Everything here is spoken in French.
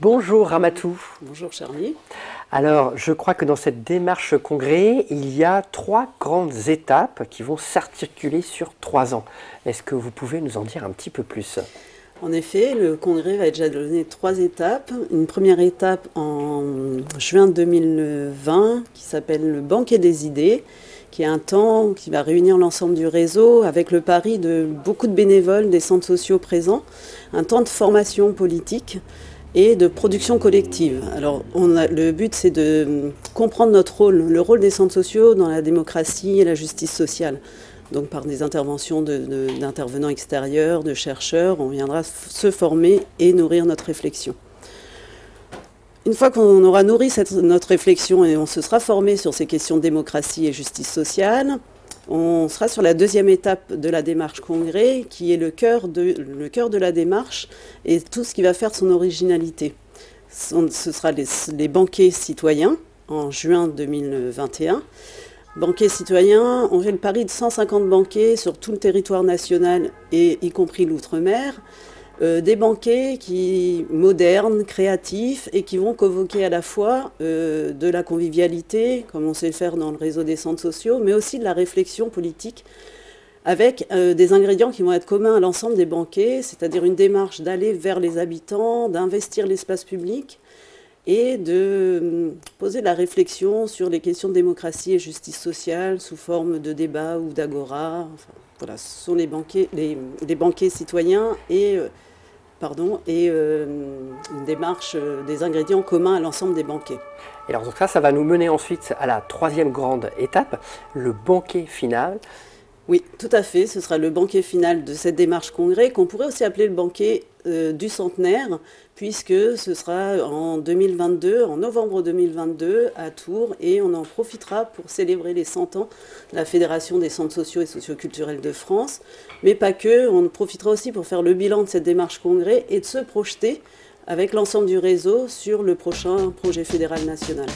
Bonjour Ramatou. Bonjour Charlie. Alors, je crois que dans cette démarche congrès, il y a 3 grandes étapes qui vont s'articuler sur 3 ans. Est-ce que vous pouvez nous en dire un petit peu plus? En effet, le congrès va déjà donner 3 étapes. Une première étape en juin 2020 qui s'appelle le Banquet des idées, qui est un temps qui va réunir l'ensemble du réseau avec le pari de beaucoup de bénévoles des centres sociaux présents, un temps de formation politique et de production collective. Alors, le but, c'est de comprendre notre rôle, le rôle des centres sociaux dans la démocratie et la justice sociale. Donc, par des interventions d'intervenants extérieurs, de chercheurs, on viendra se former et nourrir notre réflexion. Une fois qu'on aura nourri notre réflexion et on se sera formé sur ces questions de démocratie et justice sociale, on sera sur la deuxième étape de la démarche congrès, qui est le cœur de la démarche et tout ce qui va faire son originalité. Ce sera les banquets citoyens en juin 2021. Banquets citoyens, on fait le pari de 150 banquets sur tout le territoire national et y compris l'outre-mer. Des banquets modernes, créatifs et qui vont convoquer à la fois de la convivialité, comme on sait le faire dans le réseau des centres sociaux, mais aussi de la réflexion politique avec des ingrédients qui vont être communs à l'ensemble des banquets, c'est-à-dire une démarche d'aller vers les habitants, d'investir l'espace public et de poser de la réflexion sur les questions de démocratie et justice sociale sous forme de débats ou d'agora. Enfin, voilà, ce sont les banquets citoyens et une démarche des ingrédients communs à l'ensemble des banquets. Et alors donc ça va nous mener ensuite à la 3e grande étape, le banquet final. Oui, tout à fait. Ce sera le banquet final de cette démarche congrès, qu'on pourrait aussi appeler le banquet du centenaire, puisque ce sera en 2022, en novembre 2022, à Tours, et on en profitera pour célébrer les 100 ans de la Fédération des centres sociaux et socioculturels de France. Mais pas que, on profitera aussi pour faire le bilan de cette démarche congrès et de se projeter avec l'ensemble du réseau sur le prochain projet fédéral national.